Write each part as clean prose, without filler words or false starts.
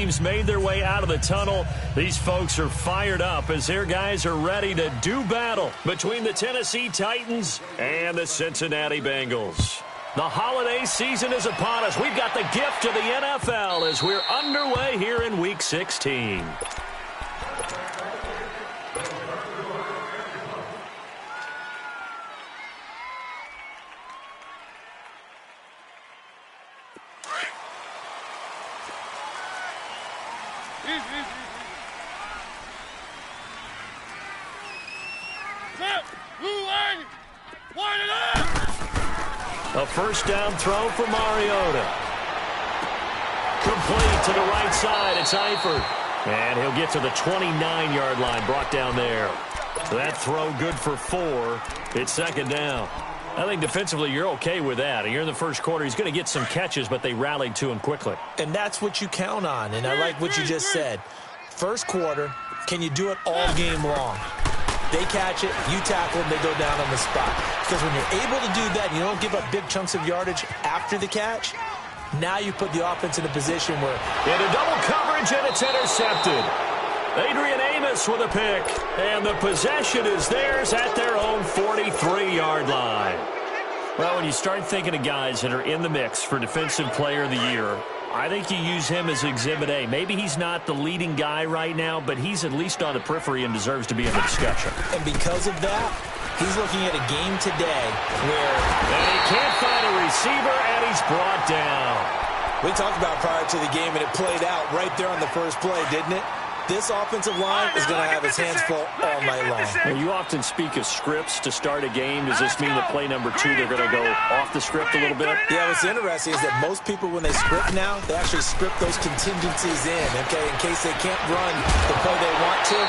teams made their way out of the tunnel. These folks are fired up as their guys are ready to do battle between the Tennessee Titans and the Cincinnati Bengals. The holiday season is upon us. We've got the gift of the NFL as we're underway here in Week 16. A first down throw for Mariota. Complete to the right side. It's Eifert. And he'll get to the 29-yard line, brought down there. That throw good for 4. It's second down. I think defensively you're okay with that. You're in the first quarter. He's going to get some catches, but they rallied to him quickly. And that's what you count on. And I like what you just said. First quarter, can you do it all game long? They catch it, you tackle them, they go down on the spot. Because when you're able to do that, you don't give up big chunks of yardage after the catch, now you put the offense in a position where... Into double coverage, and it's intercepted. Adrian Amos with a pick. And the possession is theirs at their own 43-yard line. Well, when you start thinking of guys that are in the mix for Defensive Player of the Year, I think you use him as Exhibit A. Maybe he's not the leading guy right now, but he's at least on the periphery and deserves to be in the discussion. And because of that, he's looking at a game today where... And he can't find a receiver, and he's brought down. We talked about prior to the game, and it played out right there on the first play, didn't it? This offensive line is going to have his hands full all night long. Well, you often speak of scripts to start a game. Does this mean that play number 2, they're going to go off the script a little bit? Yeah, what's interesting is that most people, when they script now, they actually script those contingencies in, okay, in case they can't run the play they want to.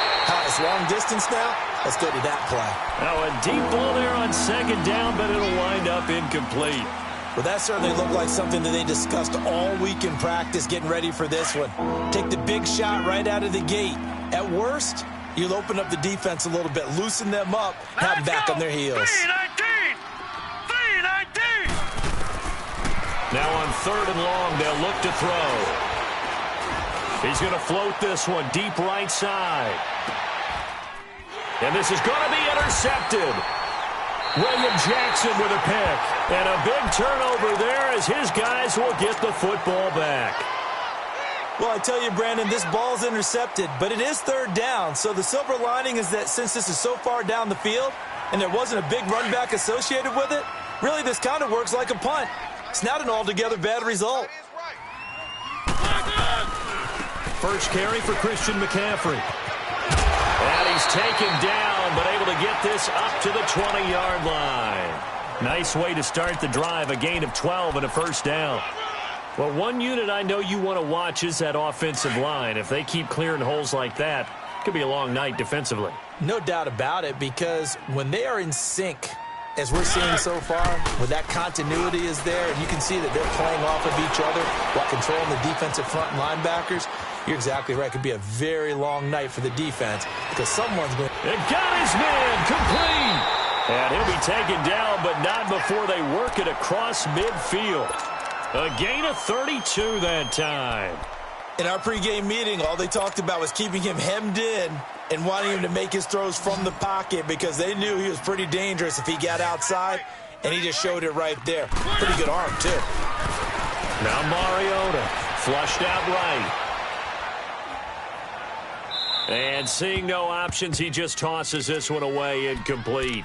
It's long distance now. Let's go to that play. Now, a deep ball there on second down, but it'll wind up incomplete. Well, that certainly looked like something that they discussed all week in practice getting ready for this one. Take the big shot right out of the gate. At worst, you'll open up the defense a little bit, loosen them up, have them back on their heels. Now on third and long, they'll look to throw. He's going to float this one deep right side. And this is going to be intercepted. William Jackson with a pick. And a big turnover there as his guys will get the football back. Well, I tell you, Brandon, this ball's intercepted, but it is third down. So the silver lining is that since this is so far down the field and there wasn't a big run back associated with it, really this kind of works like a punt. It's not an altogether bad result. First carry for Christian McCaffrey. And he's taken down, but able to get this up to the 20-yard line. Nice way to start the drive, a gain of 12 and a first down. Well, one unit I know you want to watch is that offensive line. If they keep clearing holes like that, it could be a long night defensively. No doubt about it, because when they are in sync, as we're seeing so far, when that continuity is there, and you can see that they're playing off of each other while controlling the defensive front linebackers, you're exactly right. It could be a very long night for the defense because someone's going to... It got his man complete. And he'll be taken down, but not before they work it across midfield. A gain of 32 that time. In our pregame meeting, all they talked about was keeping him hemmed in and wanting him to make his throws from the pocket because they knew he was pretty dangerous if he got outside, and he just showed it right there. Pretty good arm, too. Now Mariota flushed out right. And seeing no options, he just tosses this one away, incomplete.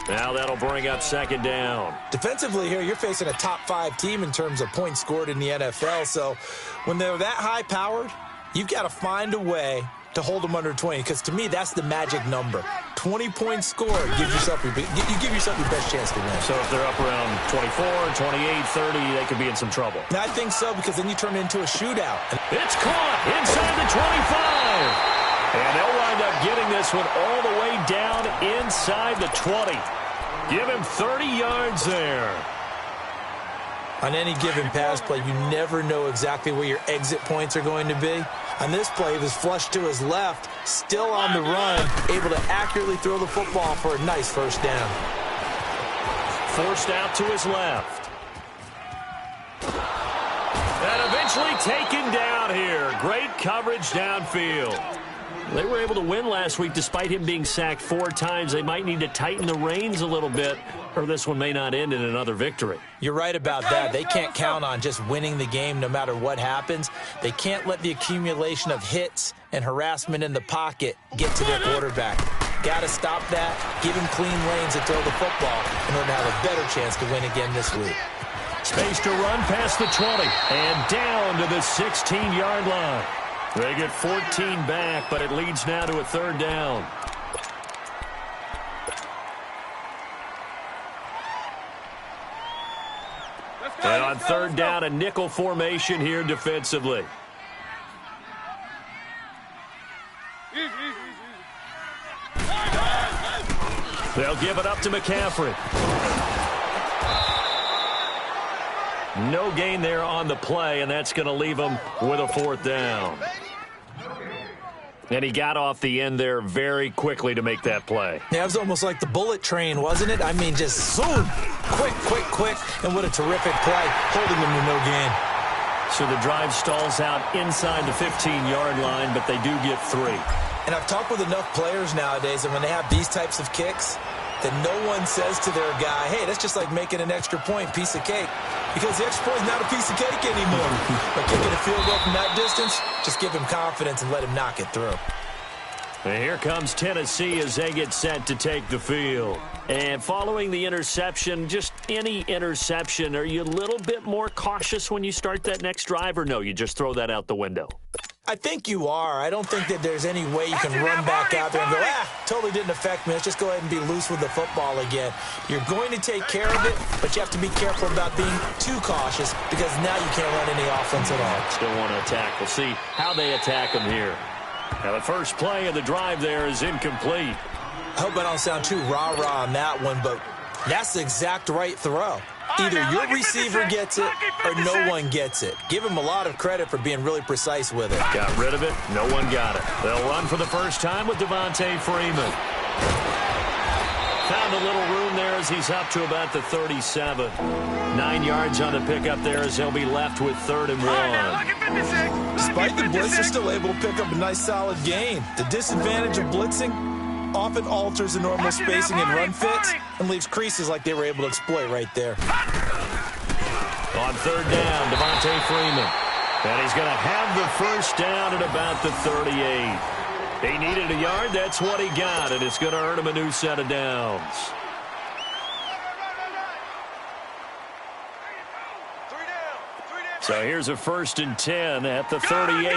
Now that'll bring up second down. Defensively here, you're facing a top-5 team in terms of points scored in the NFL. So when they're that high-powered, you've got to find a way to hold them under 20. Because to me, that's the magic number. 20 points scored, you give yourself your best chance to win. So if they're up around 24, 28, 30, they could be in some trouble. And I think so, because then you turn it into a shootout. It's caught inside the 25. And they'll wind up getting this one all the way down inside the 20. Give him 30 yards there. On any given pass play, you never know exactly where your exit points are going to be. On this play, he was flushed to his left, still on the run, able to accurately throw the football for a nice first down. Forced out to his left. And Eventually taken down here. Great coverage downfield. They were able to win last week despite him being sacked 4 times. They might need to tighten the reins a little bit, or this one may not end in another victory. You're right about that. They can't count on just winning the game no matter what happens. They can't let the accumulation of hits and harassment in the pocket get to their quarterback. Got to stop that, give him clean lanes to throw the football in order to have a better chance to win again this week. Space to run past the 20 and down to the 16-yard line. They get 14 back, but it leads now to a 3rd down. And on 3rd down, a nickel formation here defensively. They'll give it up to McCaffrey. No gain there on the play, and that's going to leave them with a 4th down. And he got off the end there very quickly to make that play. Yeah, it was almost like the bullet train, wasn't it? I mean, just zoom, quick, and what a terrific play, holding them to no gain. So the drive stalls out inside the 15-yard line, but they do get 3. And I've talked with enough players nowadays, and when they have these types of kicks, that no one says to their guy, hey, that's just like making an extra point, piece of cake. Because the extra point is not a piece of cake anymore. But kicking a field goal from that distance, just give him confidence and let him knock it through. And here comes Tennessee as they get set to take the field. And following the interception, just any interception, are you a little bit more cautious when you start that next drive, or no, you just throw that out the window? I think you are. I don't think that there's any way you can run back out there and go, totally didn't affect me. Let's just go ahead and be loose with the football again. You're going to take care of it, but you have to be careful about being too cautious because now you can't run any offense at all. Still want to attack. We'll see how they attack them here. Now the first play of the drive there is incomplete. I hope I don't sound too rah-rah on that one, but that's the exact right throw. Either your receiver gets it or no one gets it. Give him a lot of credit for being really precise with it. Got rid of it. No one got it. They'll run for the first time with Devontae Freeman. Found a little room there as he's up to about the 37. 9 yards on the pickup there as they'll be left with 3rd and 1. Despite the blitz, they're still able to pick up a nice solid gain. The disadvantage of blitzing often alters the normal spacing and run fits and leaves creases like they were able to exploit right there. On 3rd down, Devontae Freeman. And he's going to have the first down at about the 38. He needed a yard. That's what he got, and it's going to earn him a new set of downs. So here's a 1st and 10 at the 38.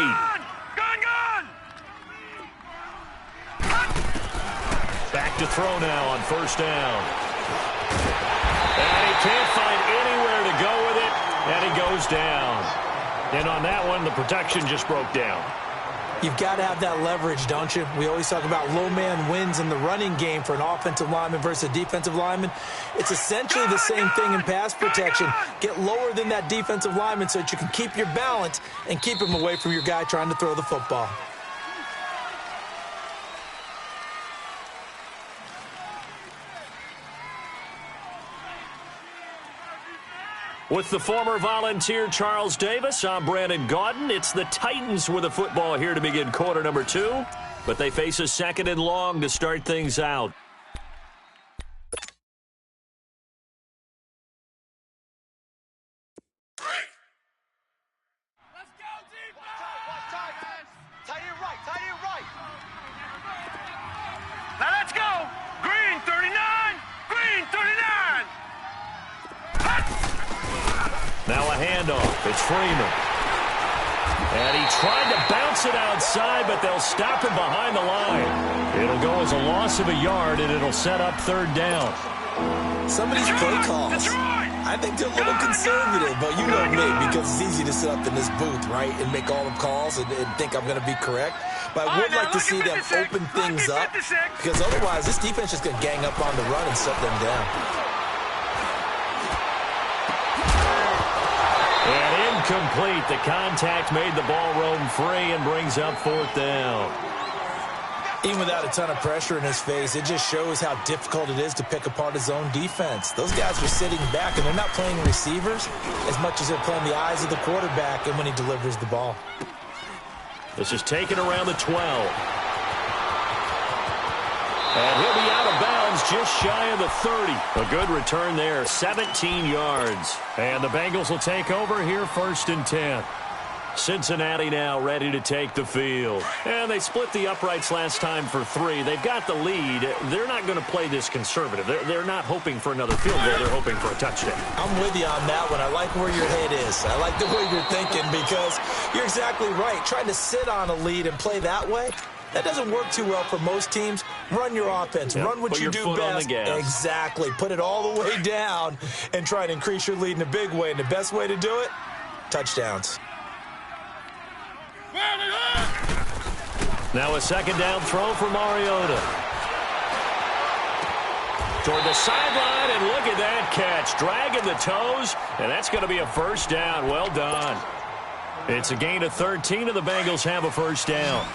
Back to throw now on 1st down. And he can't find anywhere to go with it, and he goes down. And on that one, the protection just broke down. You've got to have that leverage, don't you? We always talk about low man wins in the running game for an offensive lineman versus a defensive lineman. It's essentially the same thing in pass protection. Get lower than that defensive lineman so that you can keep your balance and keep him away from your guy trying to throw the football. With the former Volunteer Charles Davis, I'm Brandon Gaudin. It's the Titans with the football here to begin quarter number 2, but they face a 2nd and long to start things out. Let's go, defense! Tight end right. Now let's go! Green 39! Green 39! Now a handoff. It's Freeman. And he tried to bounce it outside, but they'll stop him behind the line. It'll go as a loss of a yard, and it'll set up 3rd down. Some of these play calls, I think they're a little conservative, but you know me, because it's easy to sit up in this booth, right, and make all the calls and think I'm going to be correct. But I would like to see them open things up, because otherwise this defense is going to gang up on the run and shut them down. And incomplete. The contact made the ball roam free and brings up 4th down. Even without a ton of pressure in his face, it just shows how difficult it is to pick apart his own defense. Those guys are sitting back, and they're not playing receivers as much as they're playing the eyes of the quarterback and when he delivers the ball. This is taken around the 12. And he'll be out of bounds just shy of the 30. A good return there, 17 yards. And the Bengals will take over here, 1st and 10. Cincinnati now ready to take the field. And they split the uprights last time for 3. They've got the lead. They're not going to play this conservative. They're not hoping for another field goal. They're hoping for a touchdown. I'm with you on that one. I like where your head is. I like the way you're thinking because you're exactly right. Trying to sit on a lead and play that way, that doesn't work too well for most teams. Run your offense. Yep. Run what you do best. On the gas. Exactly. Put it all the way down and try to increase your lead in a big way. And the best way to do it, touchdowns. Now a 2nd down throw for Mariota. Toward the sideline, and look at that catch. Dragging the toes, and that's going to be a 1st down. Well done. It's a gain of 13, and the Bengals have a 1st down.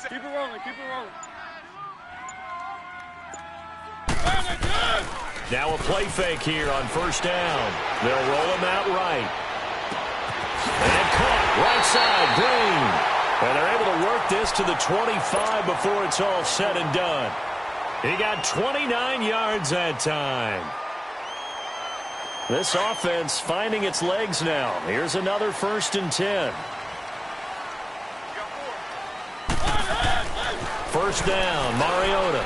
Keep it rolling, keep it rolling. Now a play fake here on 1st down. They'll roll him out right. And caught right side, Green. And they're able to work this to the 25 before it's all said and done. He got 29 yards that time. This offense finding its legs now. Here's another 1st and 10. 1st down, Mariota.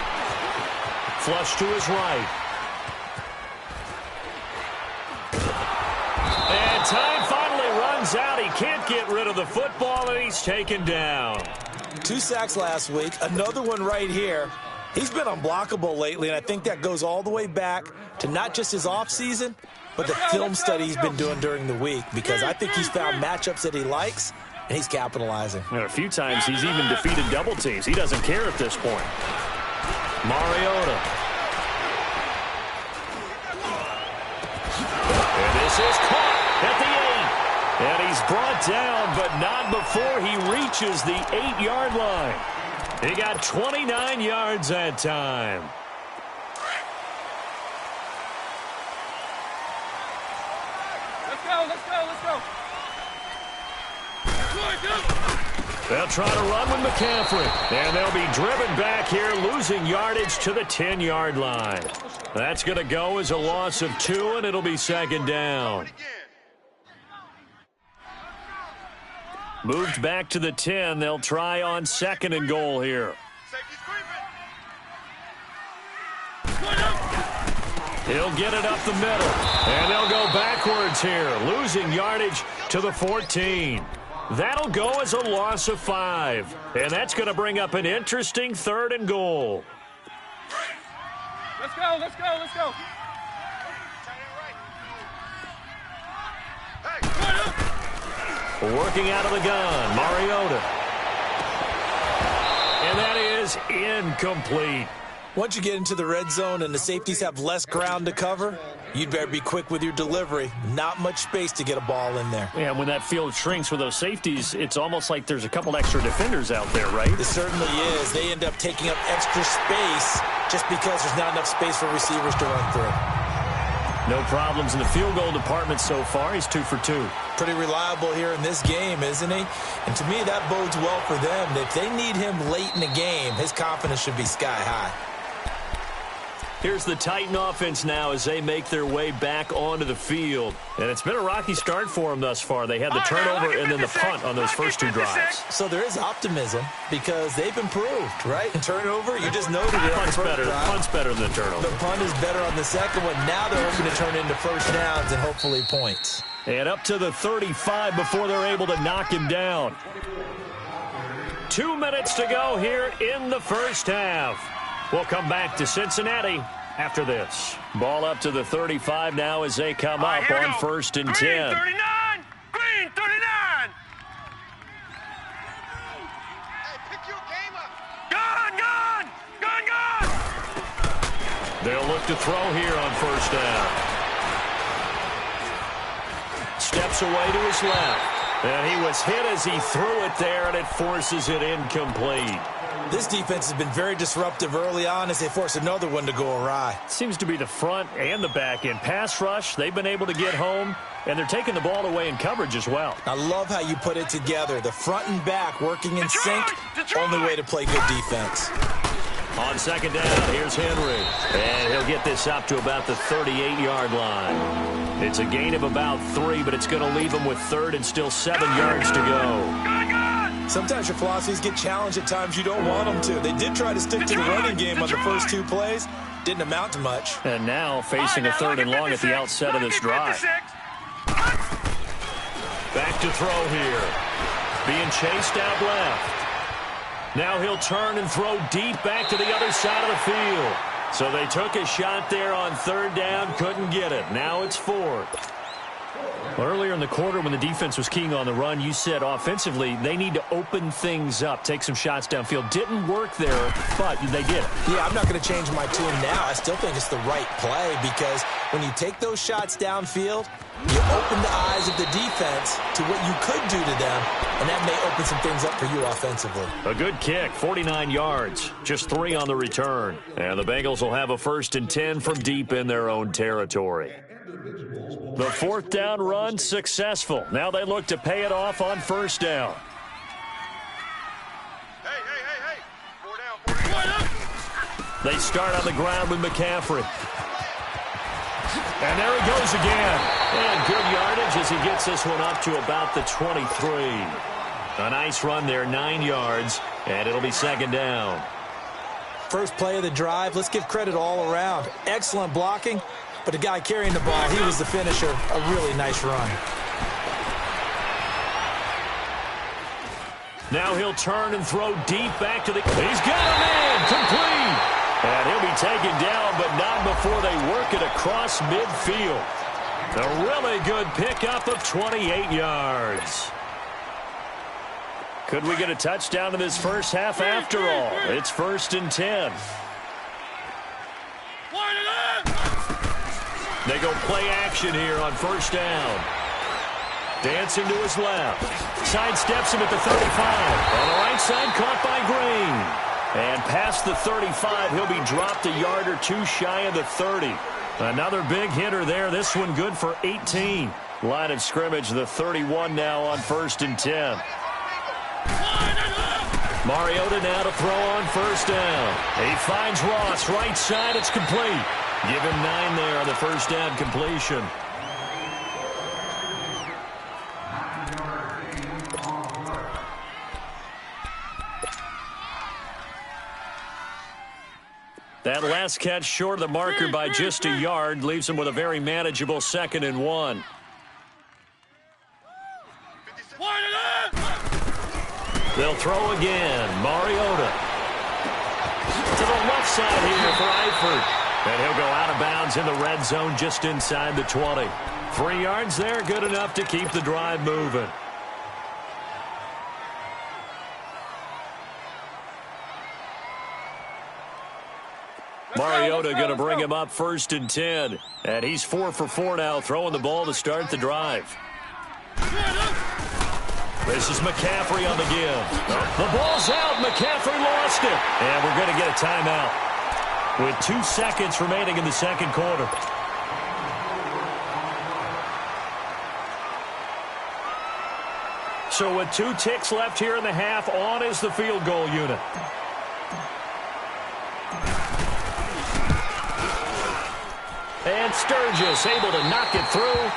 Flush to his right. And time finally runs out. He can't get rid of the football, and he's taken down. 2 sacks last week. Another one right here. He's been unblockable lately, and I think that goes all the way back to not just his offseason, but the film study he's been doing during the week, because I think he's found matchups that he likes, and he's capitalizing. And a few times he's even defeated double teams. He doesn't care at this point. Mariota. And this is caught at the 8. And he's brought down, but not before he reaches the 8-yard line. He got 29 yards that time. Let's go, let's go, let's go. They'll try to run with McCaffrey. And they'll be driven back here, losing yardage to the 10-yard line. That's going to go as a loss of 2, and it'll be 2nd down. Moved back to the 10. They'll try on 2nd and goal here. He'll get it up the middle. And they'll go backwards here, losing yardage to the 14. That'll go as a loss of 5. And that's going to bring up an interesting 3rd and goal. Let's go, let's go, let's go. Working out of the gun, Mariota. And that is incomplete. Once you get into the red zone and the safeties have less ground to cover, you'd better be quick with your delivery. Not much space to get a ball in there. Yeah, when that field shrinks with those safeties, it's almost like there's a couple extra defenders out there, right? It certainly is. They end up taking up extra space just because there's not enough space for receivers to run through. No problems in the field goal department so far. He's 2 for 2. Pretty reliable here in this game, isn't he? And to me, that bodes well for them. If they need him late in the game, his confidence should be sky high. Here's the Titan offense now as they make their way back onto the field. And it's been a rocky start for them thus far. They had the turnover and then the punt on those first 2 drives. So there is optimism because they've improved, right? Turnover, you just noted it. Punt's better than the turnover. The punt is better on the second one. Now they're hoping to turn into 1st downs and hopefully points. And up to the 35 before they're able to knock him down. 2 minutes to go here in the first half. We'll come back to Cincinnati after this. Ball up to the 35 now as they come up on 1st and 10. Green 39! Green 39! Hey, pick your game up. Gone, gone! Gone, gone! They'll look to throw here on 1st down. steps away to his left. And he was hit as he threw it there, and it forces it incomplete. This defense has been very disruptive early on as they force another one to go awry. Seems to be the front and the back end. Pass rush, they've been able to get home, and they're taking the ball away in coverage as well. I love how you put it together. The front and back working in sync, only way to play good defense. On second down, here's Henry. And he'll get this up to about the 38-yard line. It's a gain of about 3, but it's going to leave him with third and still 7 yards to go. Sometimes your philosophies get challenged at times you don't want them to. They did try to stick to the running game on the first 2 plays. Didn't amount to much. And now facing a third and long at the outset of this drive. Back to throw here. Being chased out left. Now he'll turn and throw deep back to the other side of the field. So they took a shot there on third down, couldn't get it. Now it's fourth. Earlier in the quarter when the defense was keying on the run, you said offensively they need to open things up, take some shots downfield. Didn't work there, but they did. Yeah, I'm not going to change my tune now. I still think it's the right play because when you take those shots downfield, you open the eyes of the defense to what you could do to them, and that may open some things up for you offensively. A good kick, 49 yards, just 3 on the return. And the Bengals will have a 1st and 10 from deep in their own territory. The 4th down run successful. Now they look to pay it off on 1st down. Hey. 4 down. They start on the ground with McCaffrey. And there he goes again. And good yardage as he gets this one up to about the 23. A nice run there, 9 yards, and it'll be 2nd down. First play of the drive, let's give credit all around. Excellent blocking, but the guy carrying the ball, he was the finisher. A really nice run. Now he'll turn and throw deep back to the... He's got a man, complete! And he'll be taken down, but not before they work it across midfield. A really good pickup of 28 yards. Could we get a touchdown in this first half after all? It's 1st and 10. They go play action here on 1st down. Dancing to his left. Sidesteps him at the 35. On the right side, caught by Green. And past the 35, he'll be dropped a yard or 2 shy of the 30. Another big hitter there. This one good for 18. Line of scrimmage, the 31 now on 1st and 10. Mariota now to throw on 1st down. He finds Ross, right side, it's complete. Give him 9 there on the 1st down completion. That last catch short of the marker by just a yard leaves him with a very manageable 2nd and 1. They'll throw again. Mariota to the left side here for Eifert. And he'll go out of bounds in the red zone just inside the 20. 3 yards there, good enough to keep the drive moving. Mariota going to bring him up 1st and 10. And he's 4 for 4 now, throwing the ball to start the drive. This is McCaffrey on the give. The ball's out. McCaffrey lost it. And we're going to get a timeout with 2 seconds remaining in the 2nd quarter. So with 2 ticks left here in the half, on is the field goal unit. And Sturgis able to knock it through.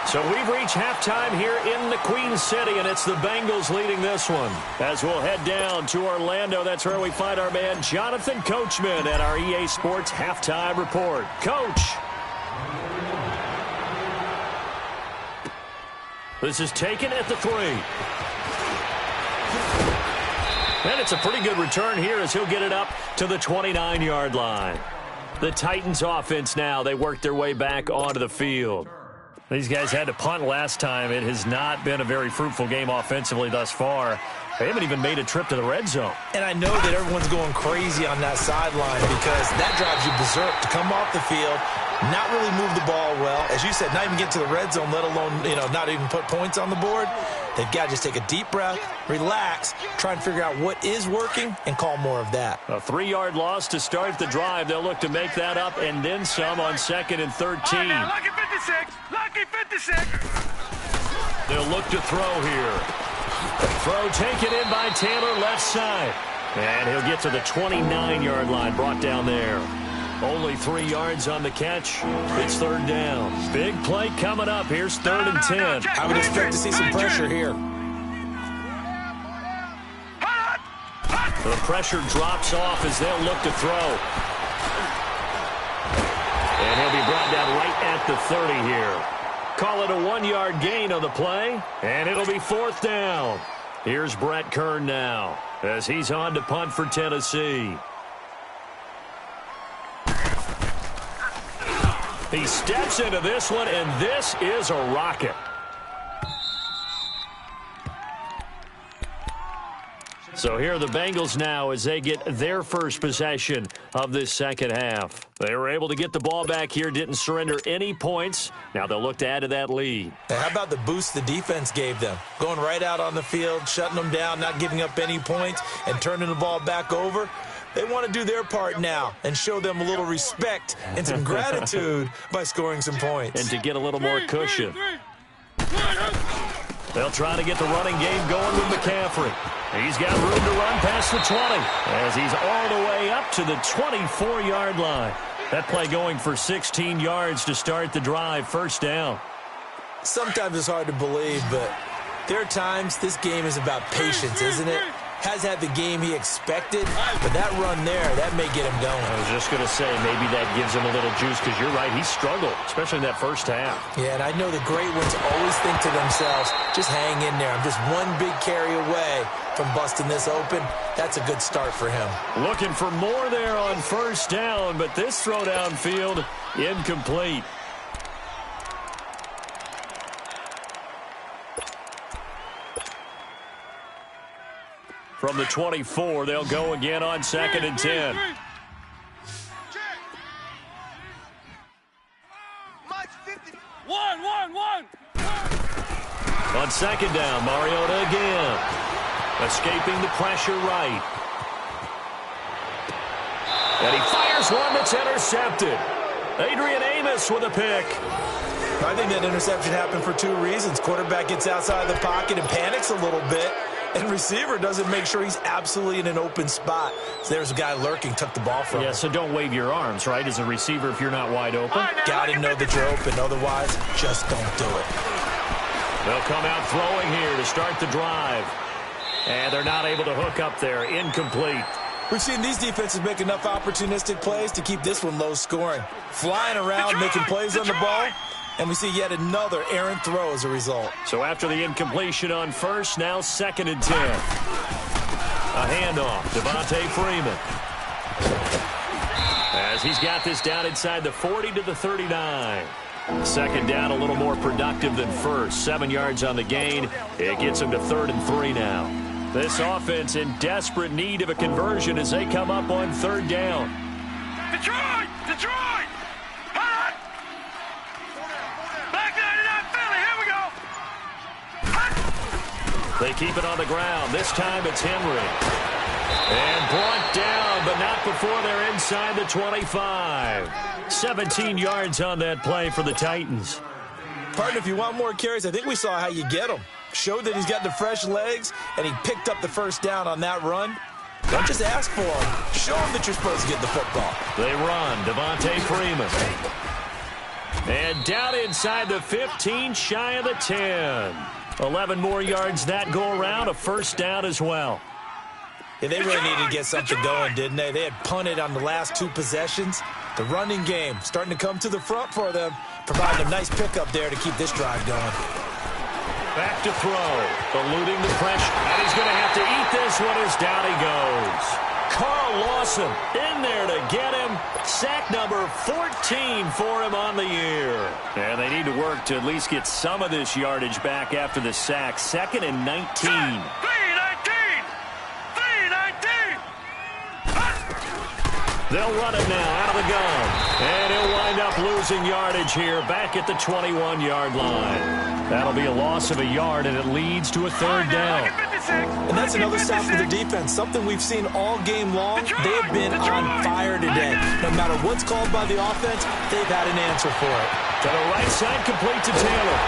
So we've reached halftime here in the Queen City, and it's the Bengals leading this one. As we'll head down to Orlando, that's where we find our man Jonathan Coachman at our EA Sports Halftime Report. Coach. This is taken at the 3. And it's a pretty good return here as he'll get it up to the 29-yard line. The Titans offense now, they work their way back onto the field. These guys had to punt last time. It has not been a very fruitful game offensively thus far. They haven't even made a trip to the red zone. And I know that everyone's going crazy on that sideline because that drives you berserk to come off the field, not really move the ball well. As you said, not even get to the red zone, let alone, not even put points on the board. They've got to just take a deep breath, relax, try and figure out what is working, and call more of that. A 3-yard loss to start the drive. They'll look to make that up and then some on 2nd and 13. Oh, now, lucky 56. Lucky 56. They'll look to throw here. Throw taken in by Taylor, left side. And he'll get to the 29-yard line, brought down there. Only 3 yards on the catch. It's 3rd down. Big play coming up. Here's 3rd and 10. I would expect to see some pressure here. The pressure drops off as they'll look to throw. And he'll be brought down right at the 30 here. Call it a 1-yard gain on the play, and it'll be 4th down. Here's Brett Kern now as he's on to punt for Tennessee. He steps into this one, and this is a rocket. So here are the Bengals now as they get their first possession of this second half. They were able to get the ball back here, didn't surrender any points. Now they'll look to add to that lead. Now, how about the boost the defense gave them? Going right out on the field, shutting them down, not giving up any points, and turning the ball back over. They want to do their part now and show them a little respect and some gratitude by scoring some points. And to get a little more cushion. They'll try to get the running game going with McCaffrey. He's got room to run past the 20 as he's all the way up to the 24-yard line. That play going for 16 yards to start the drive, 1st down. Sometimes it's hard to believe, but there are times this game is about patience, isn't it? Has had the game he expected, but that run there, that may get him going. I was just going to say, maybe that gives him a little juice, because you're right, he struggled, especially in that first half. Yeah, and I know the great ones always think to themselves, just hang in there. I'm just one big carry away from busting this open. That's a good start for him. Looking for more there on 1st down, but this throw downfield, incomplete. From the 24, they'll go again on 2nd and 10. One. On 2nd down, Mariota again. Escaping the pressure right. And he fires one that's intercepted. Adrian Amos with a pick. I think that interception happened for 2 reasons. Quarterback gets outside the pocket and panics a little bit. And receiver doesn't make sure he's absolutely in an open spot. So there's a guy lurking, took the ball from him. Yeah, so don't wave your arms, right, as a receiver if you're not wide open. Got to know that you're open. Otherwise, just don't do it. They'll come out throwing here to start the drive. And they're not able to hook up there. Incomplete. We've seen these defenses make enough opportunistic plays to keep this one low scoring. Flying around, making plays on the ball. And we see yet another errant throw as a result. So after the incompletion on 1st, now 2nd and 10. A handoff, Devontae Freeman. As he's got this down inside the 40 to the 39. 2nd down, a little more productive than 1st. 7 yards on the gain. It gets him to 3rd and 3 now. This offense in desperate need of a conversion as they come up on 3rd down. Detroit! Hot! Back 99 Philly, here we go! Hot! They keep it on the ground. This time it's Henry. And brought down, but not before they're inside the 25. 17 yards on that play for the Titans. Partner, if you want more carries, I think we saw how you get them. Showed that he's got the fresh legs, and he picked up the 1st down on that run. Don't just ask for him. Show him that you're supposed to get the football. They run. Devontae Freeman. And down inside the 15, shy of the 10. 11 more yards that go around, a 1st down as well. Yeah, they really needed to get something going, didn't they? They had punted on the last 2 possessions. The running game starting to come to the front for them, providing a nice pickup there to keep this drive going. Back to throw, eluding the pressure. And he's going to have to eat this one as down he goes. Carl Lawson in there to get him. Sack number 14 for him on the year. And they need to work to at least get some of this yardage back after the sack. 2nd and 19. They'll run it now out of the gun. And he'll wind up losing yardage here back at the 21-yard line. That'll be a loss of a yard, and it leads to a third down. And that's another stop for the defense, something we've seen all game long. They've been on fire today. No matter what's called by the offense, they've had an answer for it. To the right side, complete to Taylor.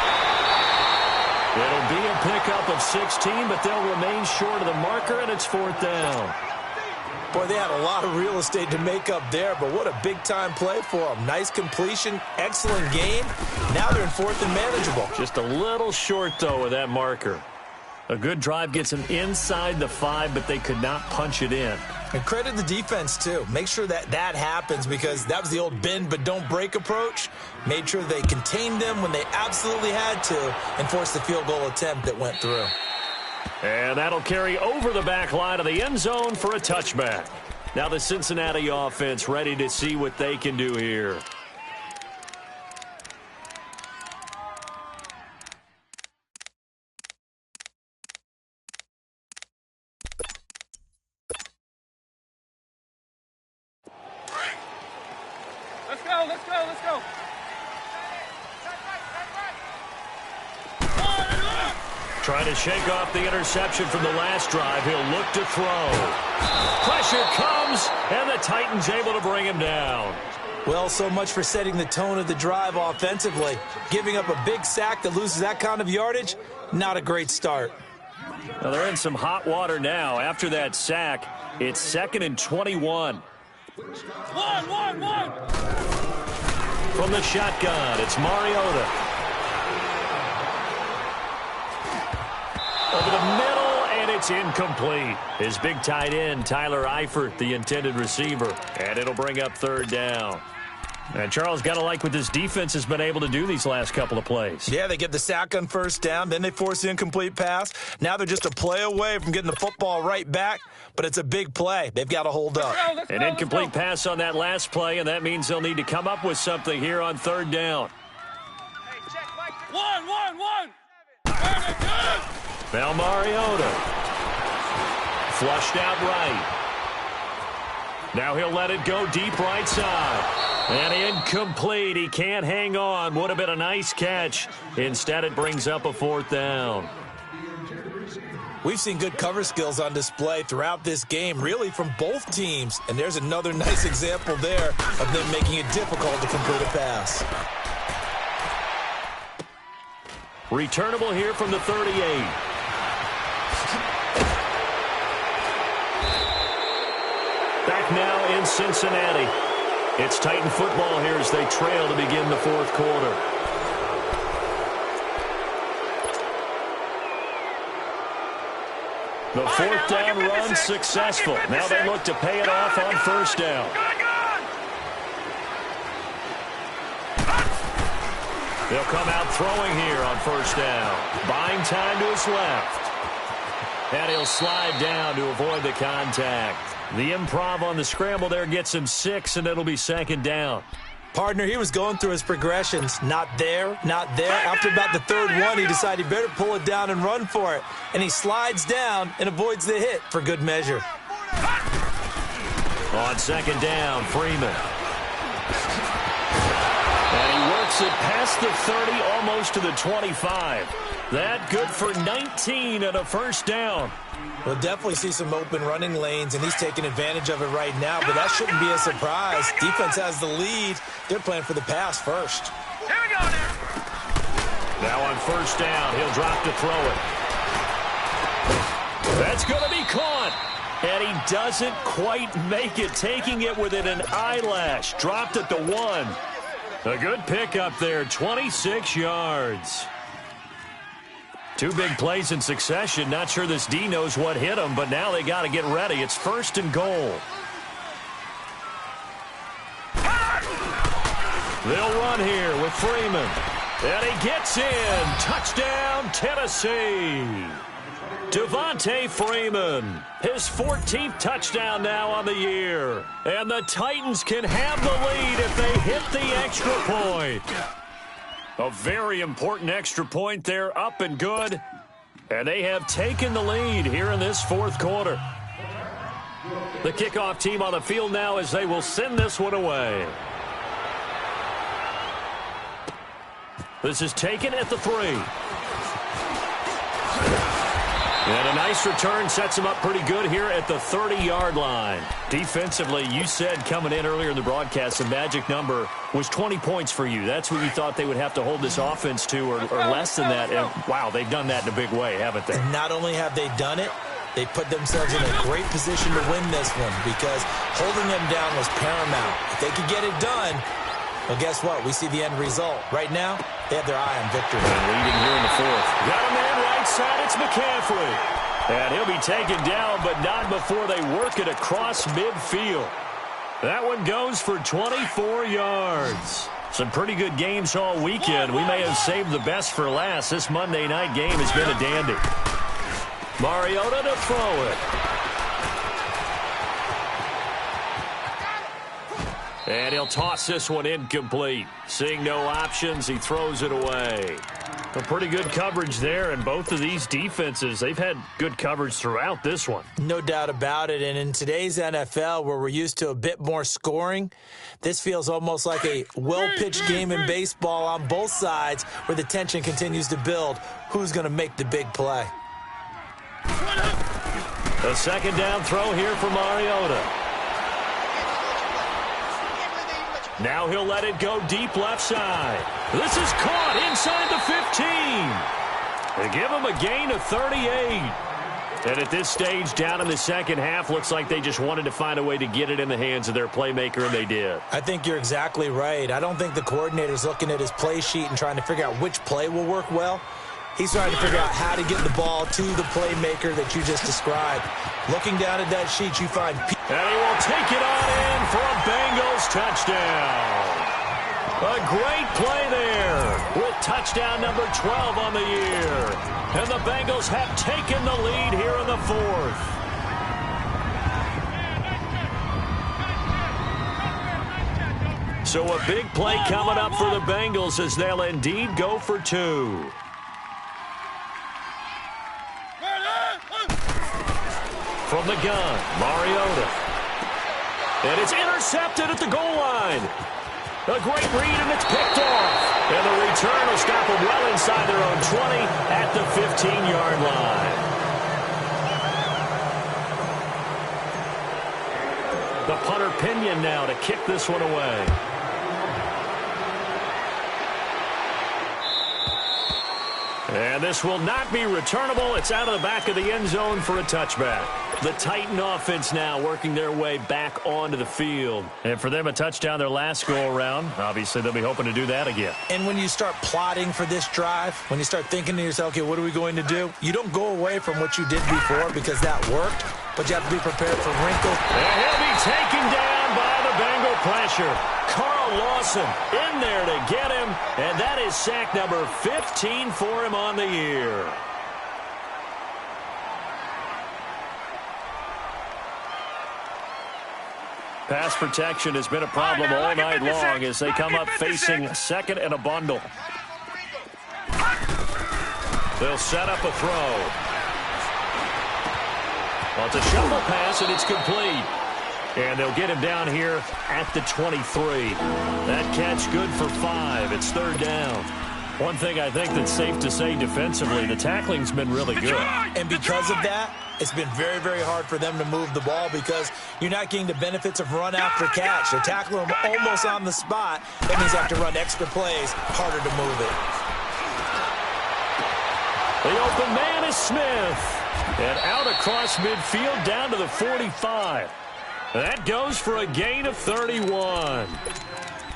It'll be a pickup of 16, but they'll remain short of the marker, and it's fourth down. Boy, they had a lot of real estate to make up there, but what a big-time play for them. Nice completion, excellent gain. Now they're in fourth and manageable. Just a little short, though, with that marker. A good drive gets them inside the 5, but they could not punch it in. And credit the defense, too. Make sure that happens, because that was the old bend but don't break approach. Made sure they contained them when they absolutely had to and forced the field goal attempt that went through. And that'll carry over the back line of the end zone for a touchback. Now the Cincinnati offense ready to see what they can do here. Let's go, let's go, let's go. Trying to shake off the interception from the last drive. He'll look to throw. Pressure comes, and the Titans able to bring him down. Well, so much for setting the tone of the drive offensively. Giving up a big sack that loses that kind of yardage, not a great start. Now they're in some hot water now. After that sack, it's 2nd and 21. One. From the shotgun, it's Mariota. Over the middle, and it's incomplete. His big tight end, Tyler Eifert, the intended receiver. And it'll bring up third down. And Charles, got to like what this defense has been able to do these last couple of plays. Yeah, they get the sack on first down, then they force the incomplete pass. Now they're just a play away from getting the football right back, but it's a big play. They've got to hold up. An incomplete pass on that last play, and that means they'll need to come up with something here on third down. One. Now Mariota. Flushed out right. Now he'll let it go deep right side. And incomplete. He can't hang on. Would have been a nice catch. Instead, it brings up a fourth down. We've seen good cover skills on display throughout this game, really from both teams. And there's another nice example there of them making it difficult to complete a pass. Returnable here from the 38. Back now in Cincinnati. It's Titan football here as they trail to begin the fourth quarter. The fourth down run successful. Now they look to pay it off on first down. They'll come out throwing here on first down. Buying time to his left. And he'll slide down to avoid the contact. The improv on the scramble there gets him 6, and it'll be second down. Partner, he was going through his progressions. Not there, not there. After about the third one, he decided he better pull it down and run for it. And he slides down and avoids the hit for good measure. On second down, Freeman. And he works it past the 30, almost to the 25. That good for 19 and a first down. We'll definitely see some open running lanes, and he's taking advantage of it right now, but that shouldn't be a surprise. Defense has the lead. They're playing for the pass first. Here we go now. Now on first down, he'll drop to throw it. That's going to be caught. And he doesn't quite make it, taking it within an eyelash. Dropped at the 1. A good pickup there, 26 yards. Two big plays in succession. Not sure this D knows what hit him, but now they got to get ready. It's first and goal. They'll run here with Freeman. And he gets in. Touchdown, Tennessee. Devontae Freeman, his 14th touchdown now on the year. And the Titans can have the lead if they hit the extra point. A very important extra point there, up and good. And they have taken the lead here in this fourth quarter. The kickoff team on the field now as they will send this one away. This is taken at the 3. And a nice return sets him up pretty good here at the 30-yard line. Defensively, you said coming in earlier in the broadcast, the magic number was 20 points for you. That's what you thought they would have to hold this offense to or less than that. And, wow, they've done that in a big way, haven't they? Not only have they done it, they put themselves in a great position to win this one because holding them down was paramount. If they could get it done, well, guess what? We see the end result. Right now, they have their eye on victory. And leading here in the 4th. Got a man right side. It's McCaffrey. And he'll be taken down, but not before they work it across midfield. That one goes for 24 yards. Some pretty good games all weekend. We may have saved the best for last. This Monday night game has been a dandy. Mariota to throw it. And he'll toss this one incomplete. Seeing no options, he throws it away. A pretty good coverage there, and both of these defenses, they've had good coverage throughout this one. No doubt about it, and in today's NFL, where we're used to a bit more scoring, this feels almost like a well-pitched game in baseball on both sides where the tension continues to build. Who's going to make the big play? A second down throw here for Mariota. Now he'll let it go deep left side. This is caught inside the 15. They give him a gain of 38. And at this stage, down in the second half, looks like they just wanted to find a way to get it in the hands of their playmaker, and they did. I think you're exactly right. I don't think the coordinator's looking at his play sheet and trying to figure out which play will work well. He's trying to figure out how to get the ball to the playmaker that you just described. Looking down at that sheet, you find... And he will take it on in for a Bengals touchdown. A great play there with touchdown number 12 on the year. And the Bengals have taken the lead here in the 4th. So a big play coming up for the Bengals as they'll indeed go for 2. From the gun, Mariota. And it's intercepted at the goal line. A great read, and it's picked off. And the return will stop them well inside their own 20 at the 15-yard line. The punter Pinion now to kick this one away. And this will not be returnable. It's out of the back of the end zone for a touchback. The Titan offense now working their way back onto the field. And for them, a touchdown their last go-around. Obviously, they'll be hoping to do that again. And when you start plotting for this drive, when you start thinking to yourself, okay, what are we going to do? You don't go away from what you did before because that worked, but you have to be prepared for wrinkles. And he'll be taken down by the Bengal pressure. Carl Lawson in there to get him, and that is sack number 15 for him on the year. Pass protection has been a problem all night long as they come up facing second and a bundle. They'll set up a throw. Well, it's a shovel pass, and it's complete. And they'll get him down here at the 23. That catch good for 5. It's third down. One thing I think that's safe to say defensively, the tackling's been really good. And because of that, it's been very, very hard for them to move the ball because you're not getting the benefits of run after catch. They're tackling them almost on the spot. That means they have to run extra plays, harder to move it. The open man is Smith. And out across midfield down to the 45. That goes for a gain of 31.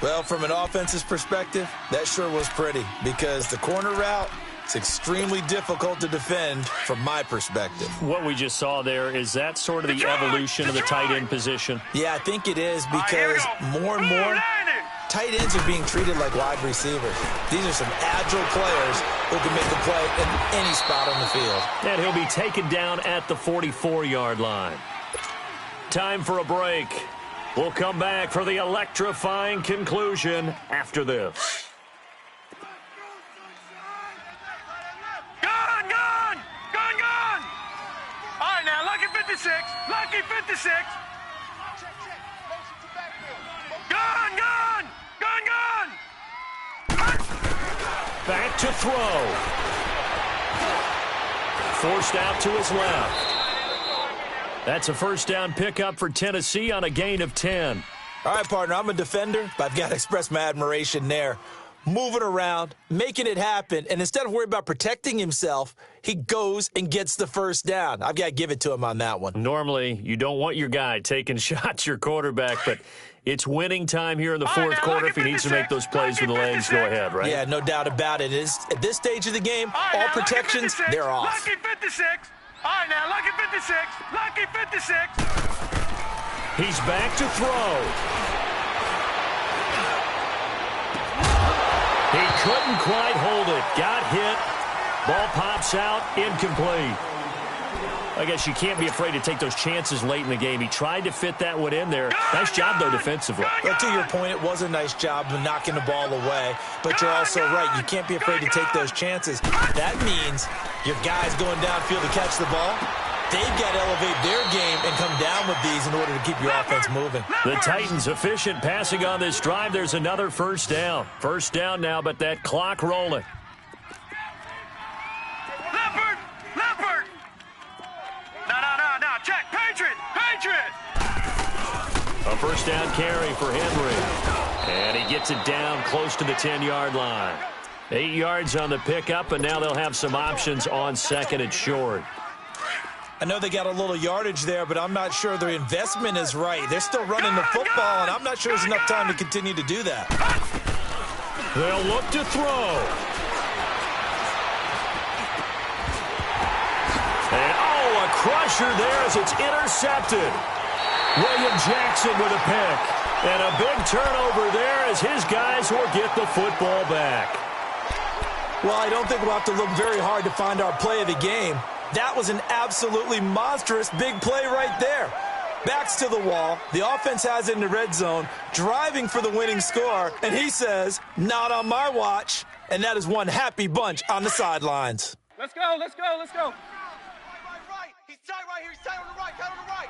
Well, from an offense's perspective, that sure was pretty because the corner route, it's extremely difficult to defend from my perspective. What we just saw there, is that sort of the evolution of the tight end position? Yeah, I think it is because more and more tight ends are being treated like wide receivers. These are some agile players who can make a play in any spot on the field. And he'll be taken down at the 44-yard line. Time for a break. We'll come back for the electrifying conclusion after this. Gun! Gun! Gun! Gun! All right, now, lucky 56. 56. Lucky 56. Gun, gun. Gun, gun. Back to throw. Forced out to his left. That's a first down pickup for Tennessee on a gain of 10. All right, partner, I'm a defender, but I've got to express my admiration there. Moving around, making it happen, and instead of worrying about protecting himself, he goes and gets the first down. I've got to give it to him on that one. Normally, you don't want your guy taking shots, your quarterback, but it's winning time here in the fourth quarter. If he needs to make those plays with the legs, go ahead, right? Yeah, no doubt about it. At this stage of the game, all protections, they're off. Lucky 56. All right, now, lucky 56. Lucky 56. He's back to throw. He couldn't quite hold it. Got hit. Ball pops out. Incomplete. I guess you can't be afraid to take those chances late in the game. He tried to fit that one in there. Nice job, though, defensively. Well, to your point, it was a nice job of knocking the ball away. But you're also right. You can't be afraid to take those chances. That means your guys going downfield to catch the ball, they've got to elevate their game and come down with these in order to keep your offense moving. The Titans efficient passing on this drive. There's another first down. First down now, but that clock rolling. Leopard! Leopard! No. Check. Patriot! Patriot! A first down carry for Henry. And he gets it down close to the 10-yard line. 8 yards on the pickup, and now they'll have some options on second and short. I know they got a little yardage there, but I'm not sure their investment is right. They're still running the football, and I'm not sure there's enough time to continue to do that. They'll look to throw. And, a crusher there as it's intercepted. William Jackson with a pick. And a big turnover there as his guys will get the football back. Well, I don't think we'll have to look very hard to find our play of the game. That was an absolutely monstrous big play right there. Backs to the wall. The offense has it in the red zone, driving for the winning score. And he says, not on my watch. And that is one happy bunch on the sidelines. Let's go, let's go, let's go. Right. He's tight right here. He's tight on the right. Tight on the right.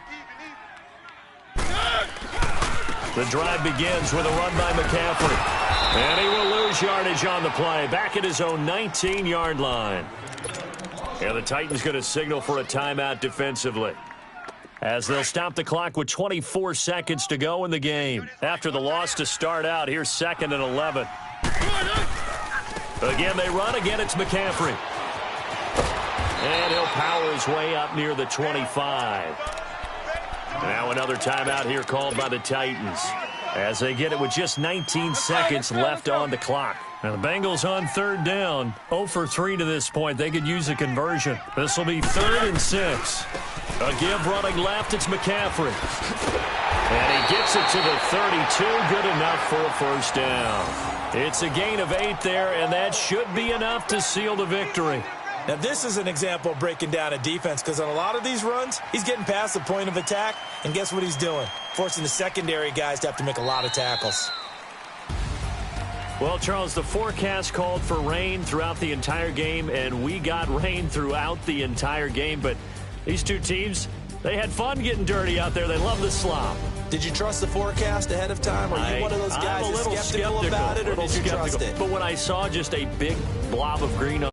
Even. The drive begins with a run by McCaffrey. And he will lose yardage on the play. Back at his own 19-yard line. And the Titans going to signal for a timeout defensively, as they'll stop the clock with 24 seconds to go in the game. After the loss to start out, here's 2nd and 11. Again, they run. Again, it's McCaffrey. And he'll power his way up near the 25. Now another timeout here called by the Titans, as they get it with just 19 seconds left on the clock. Now the Bengals on 3rd down, 0 for 3 to this point. They could use a conversion. This will be 3rd and 6. A give running left, it's McCaffrey. And he gets it to the 32, good enough for a first down. It's a gain of 8 there, and that should be enough to seal the victory. Now, this is an example of breaking down a defense, because on a lot of these runs, he's getting past the point of attack, and guess what he's doing? Forcing the secondary guys to have to make a lot of tackles. Well, Charles, the forecast called for rain throughout the entire game, and we got rain throughout the entire game, but these two teams, they had fun getting dirty out there. They love the slop. Did you trust the forecast ahead of time? Are you one of those guys I'm a little skeptical about it, or did you trust it? But when I saw just a big blob of green on